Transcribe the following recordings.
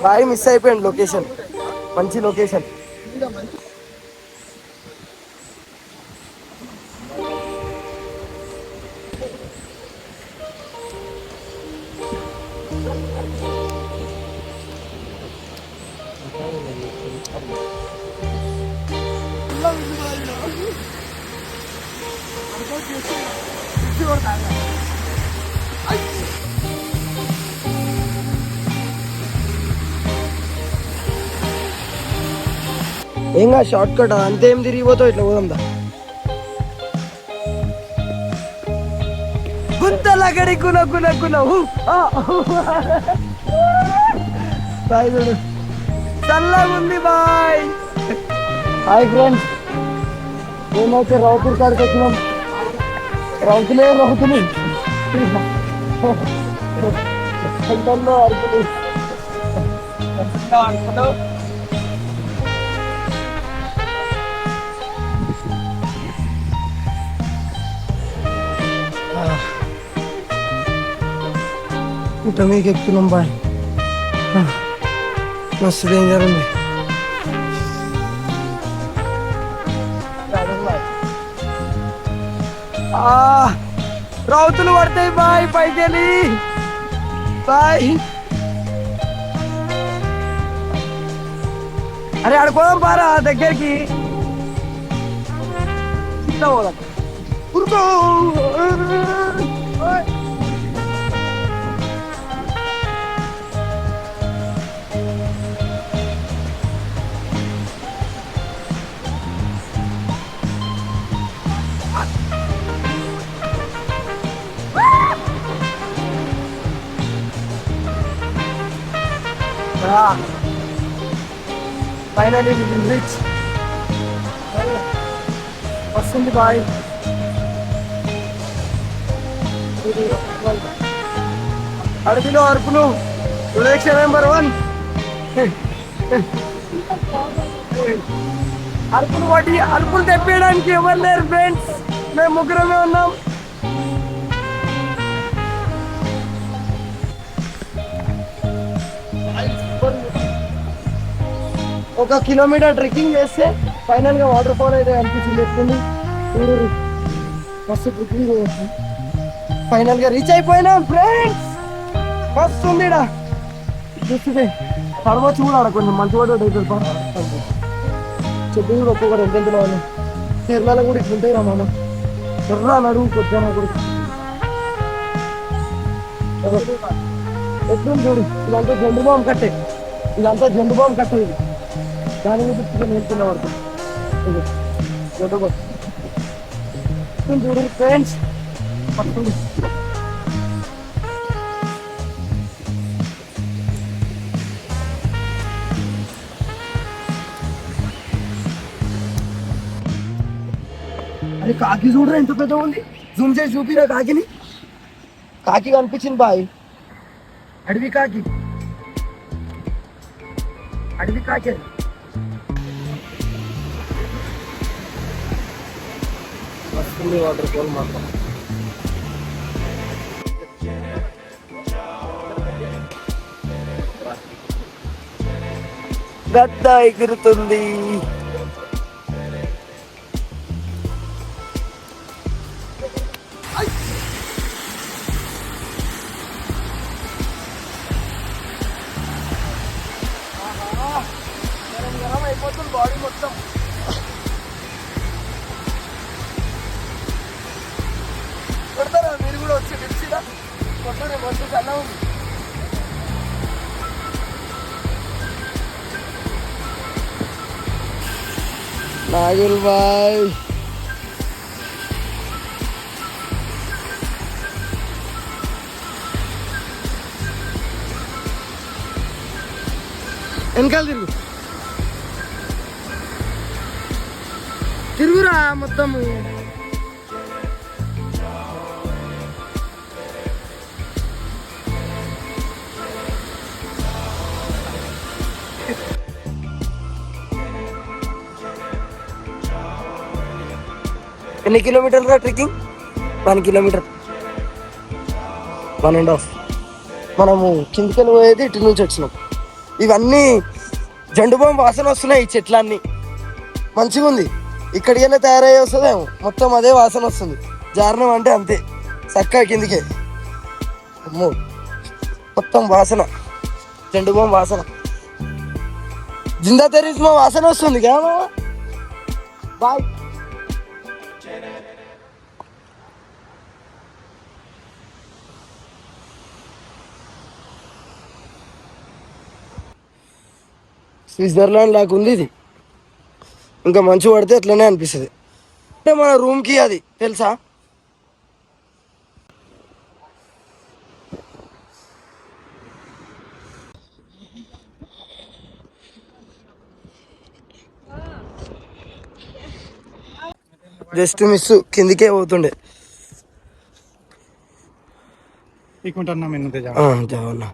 Bye miss అయిపోయింది location, మంచి location. ఏంగా short cut అంతేం తిరిగిపోతావు, ఇట్లా పోదాందా. గుంతలగడి కుల కుల కుల బాయ్ చూడు, చల్లగా ఉంది బాయ్. హాయ్ ఫ్రెండ్స్, మేమైతే రౌతులు కాడికి వచ్చినాం. రౌతులే రౌతులు అరుపులు. ఇంకా మీకు ఎక్కుతున్నాం బాయ్, మస్తు డేంజర్ ఉంది. రౌతులు పడతాయి బాయ్ పైకి వెళ్ళి బాయ్. అరే ఆడుకోదాం పారా దగ్గరికి, ఇట్లా పోదాం. ఫైనలీ రీచ్ వస్తుంది బాయ్. అడవిలో అరుపులు ప్రొడక్షన్ నెంబర్ 1. అరుపులు వాటి అరుపులు తెప్పేయడానికి ఎవరు లేరు ఫ్రెండ్స్, మేము ముగ్గురమే ఉన్నాం. 1 కిలోమీటర్ ట్రెక్కింగ్ చేస్తే ఫైనల్ గా వాటర్ ఫాల్ అయితే అనిపించింది. ఎత్తుంది మస్తు ట్రెక్కింగ్ చేస్తాం. ఫైనల్ గా రీచ్ అయిపోయినాం ఫ్రెండ్స్, మస్తు ఉంది. చూస్తే పడవచ్చు కూడా ఆడ కొంచెం మంచి వాడు చెప్పి కూడా ఒక్కొక్కటి ఎంతెంతలో అని కేరళలో కూడా ఇట్లుంటాయి రా మనం. ఎర్రా నడువు కొద్దామా కూడా ఎట్లుంది చూడు. ఇదంతా జెండు బాంబు కట్టే, ఇదంతా జెండు బాంబు కట్టే. ఇది దాని మీద నేర్చుకున్న వరకు జెండు బాంబు చూడు ఫ్రెండ్స్. అరే కాకి చూడరా ఎంత పెద్ద ఉంది, జూమ్ చేసి చూపిరా కాకిని. కాకి కనిపించింది బాయ్, అడవి కాకి, అడవి కాకి. వస్తుంది వాటర్ ఫాల్ మాత్రం. గద్ద ఎగురుతుంది. అయిపోతుంది బాడీ మొత్తం. కొడతారా మీరు కూడా వచ్చి మిర్చిలా కొట్టరే, మంచి చాలా ఉంది. నాగుల్ బాయ్ వెనకాల తిరుగురా మొత్తము. ఎన్ని కిలోమీటర్లు ట్రెక్కింగ్? 1 కిలోమీటర్, 1.5. మనము కిందికెళ్ళి పోయేది ఇటు నుంచి వచ్చినాం. ఇవన్నీ జండు బాంబు వాసన వస్తున్నాయి. ఈ చెట్లన్నీ మంచిగా ఉంది. ఇక్కడికైనా తయారయ్యి వస్తుందేమో, మొత్తం అదే వాసన వస్తుంది. జారణం అంటే అంతే, చక్కగా కిందికే. అమ్మో మొత్తం వాసన, జండు బాంబు వాసన, జిందా తెరిస్మా వాసన వస్తుంది కదా. బాయ్. స్విట్జర్లాండ్ లాగా ఉంది ఇది. ఇంకా మంచు పడితే అట్లనే అనిపిస్తుంది. అంటే మన రూమ్కి అది తెలుసా. జస్ట్ మిస్, కిందికే పోతుండే. జావన్నా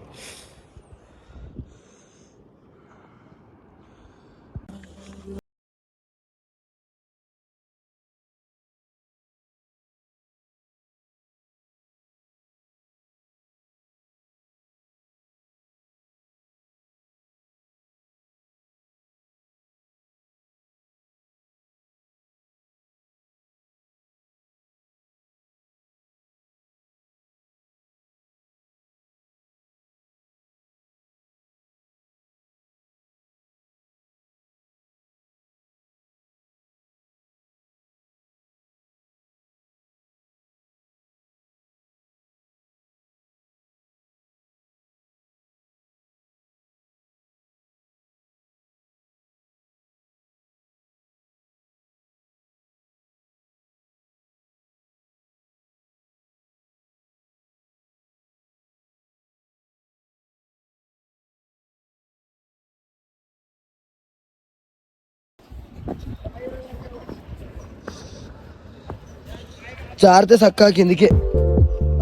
జారితే చక్కగా కిందికే.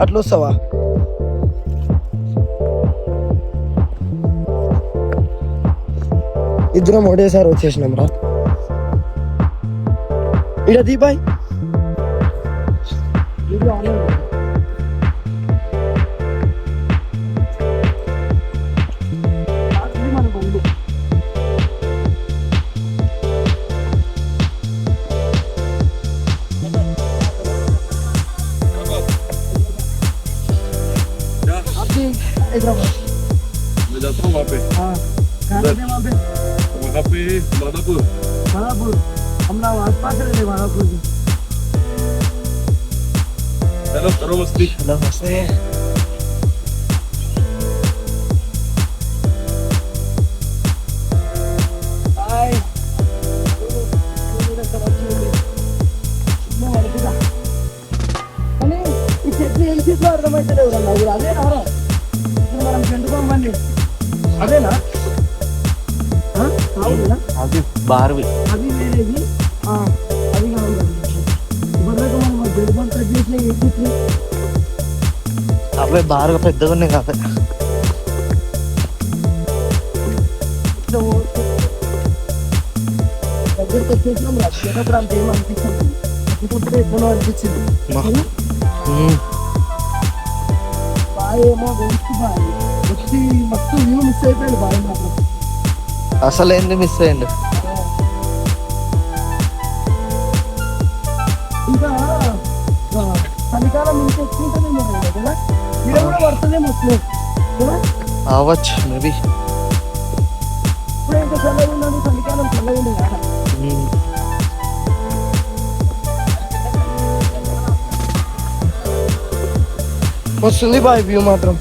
అట్లా వస్తావా? ఇద్దరం ఒకటేసారి వచ్చేసినాం రా. ఇడ దీపాయ్ నమస్తే. ఈ చెట్లు ఏం చేసినా అర్థమైతే లేవు అన్న. అదే రారా మనం చెండుకోమండి. అదేనా? అది బార్వి, అది వేరేది. అది కావాలి. ఇప్పటిదాకా మనం జండు బాంబు కట్ చేసినా ఏం చెట్లు అవే బాగా పెద్దగా ఉన్నాయి కదా. దగ్గరికి వచ్చేసినాం రా. చిన్నప్పుడు అంత ఏమో అనిపించింది, చిన్నప్పుడు ఎక్కడో అనిపించింది. బాగా ఏమో వేస్ట్ బాగా వచ్చి మొత్తం వ్యూ మిస్ అయిపోయింది. బాగా మాత్రం అసలు ఏంది మిస్ అయ్యింది. ఇంకా చలికాలం ఇంకా ఎక్కువ ఉంటుందేమో కదా. ఇక్కడ కూడా పడుతుందేమో కదా. అవ్వచ్చు మేబీ. ఇప్పుడు ఇంకా చల్లగా ఉన్నది, చలికాలం చల్లగా ఉంది కదా. వస్తుంది బాయ్ వ్యూ మాత్రం.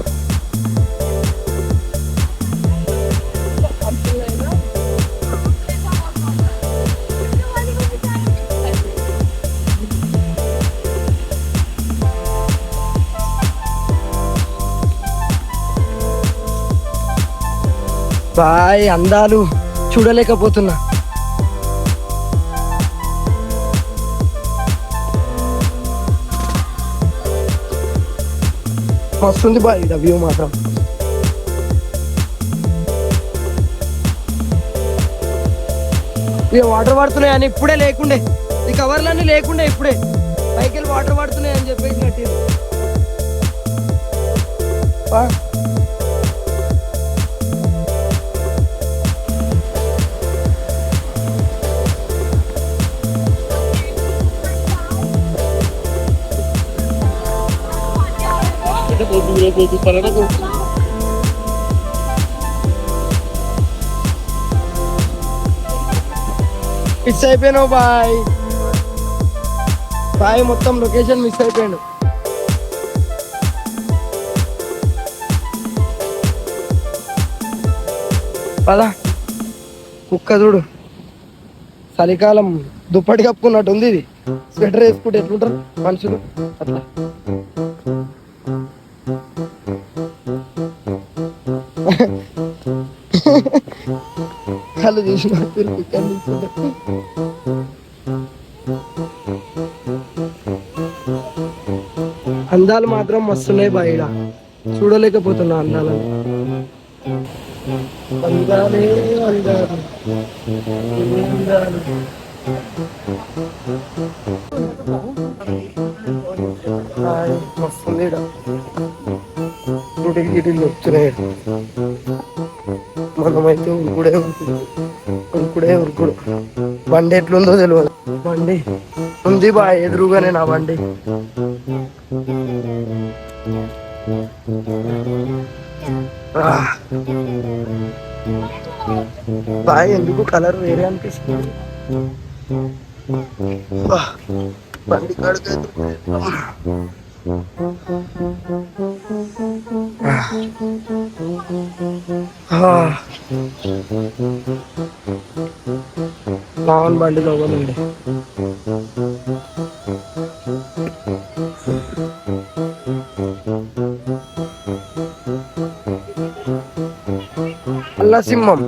బాయ్ అందాలు చూడలేకపోతున్నా. వస్తుంది బాయ్ ఇక్కడ వ్యూ మాత్రం. ఇక వాటర్ పడుతున్నాయి అని ఇప్పుడే లేకుండే, ఈ కవర్లన్నీ లేకుండే ఇప్పుడే పైకి వెళ్ళి వాటర్ పడుతున్నాయి అని చెప్పేసి కట్టింది. మిస్ అయిపోయినావు బాయ్. బాయ్ మొత్తం లొకేషన్ మిస్ అయిపోయాడు. పదా కుక్క చూడు, చలికాలం దుప్పటి కప్పుకున్నట్టు ఉంది. ఇది స్వెటర్ వేసుకుంటే ఎట్లుంటారు మనుషులు అట్లా. కళ్ళు చూసిన అందాలు మాత్రం మస్తున్నాయి బయట, చూడలేకపోతున్నా అందాలు. అందాలే అందాలు అందాలు. మస్తుంది ఈడ. గుడికి గిటికి వస్తున్నాయి. మనమైతే ఉరుకుడే ఉరుకుడు. బండి ఎట్లుందో తెలియదు. బండి ఉంది బా ఎదురుగానే నా బండి. బాయ్ ఎందుకు కలర్ వేరే అనిపిస్తుంది. బండి కాడికి లావన్ బండి లోపలండి. అల్లా సింహం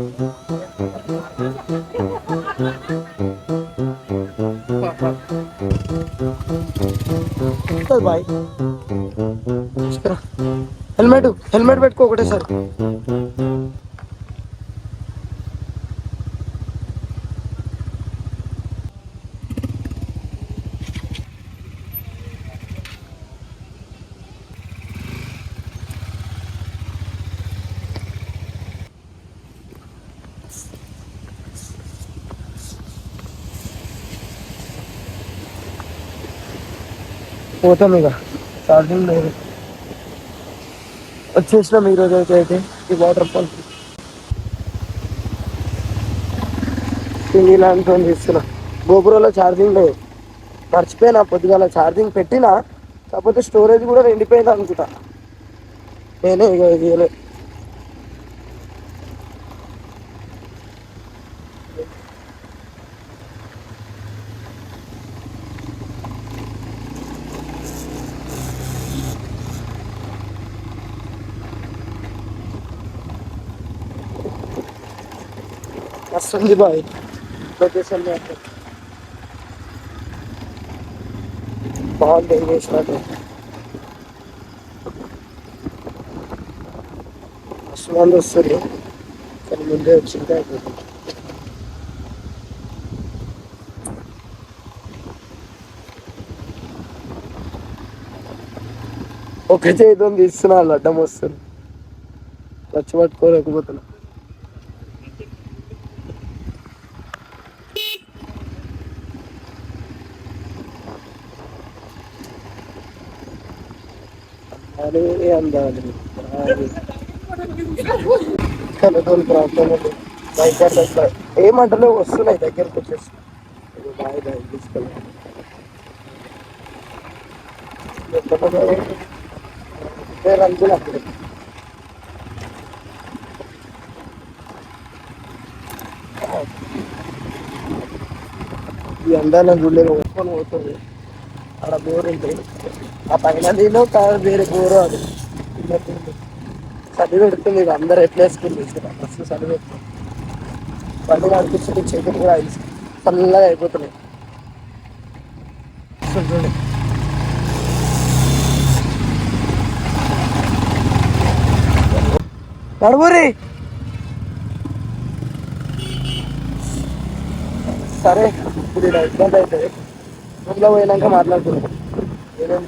బాయ్. హెల్మెట్ పెట్టుకో ఒకటే సార్. పోతాం ఇక, ఛార్జింగ్ లేదు. వచ్చేసినాం ఈరోజు అయితే ఈ వాటర్ ఫాల్ ఇలాంటి తీస్తున్నా. గోపురంలో ఛార్జింగ్ లేదు, మర్చిపోయినా. పొద్దుగాల ఛార్జింగ్ పెట్టినా, కాకపోతే స్టోరేజ్ కూడా నిండిపోయింది అనుకుంటా. నేనే ఇక ఇది వస్తుంది బాయ్. లొకేషన్ బాగుంది, ఏం చేసినట్టు మస్తు మంది వస్తుంది. కానీ ముందే వచ్చిందే అయిపోతుంది. ఒక చేతితో తీస్తున్నా, అడ్డం వస్తుంది. ఖర్చు పట్టుకోలేకపోతున్నా. అదే అందాలి కలతోని ప్రాబ్లం. ఏమంటలో వస్తున్నాయి దగ్గరకు వచ్చేసి. బాయ్ బాయ్ తీసుకెళ్ళి రంగులు అప్పుడు ఈ అందాలను చూడలేదు. ఒప్పుకొని పోతుంది. అక్కడ బోర్ ఉంటుంది. ఆ పైన నీళ్ళు వేరే బోరు. అది చలి పెడుతుంది. ఇక అందరు ఎట్లా వేసుకుని మస్తు చలి పెడుతుంది. బండి నడిపిస్తుంది, చేతులు కూడా చల్లగా అయిపోతున్నాయి. చూడండి నడువురి. సరే ఇప్పుడు ఇలా ఇబ్బంది అవుతుంది. రూమ్లో పోయినాక మాట్లాడుతున్నాం. ఏమేమి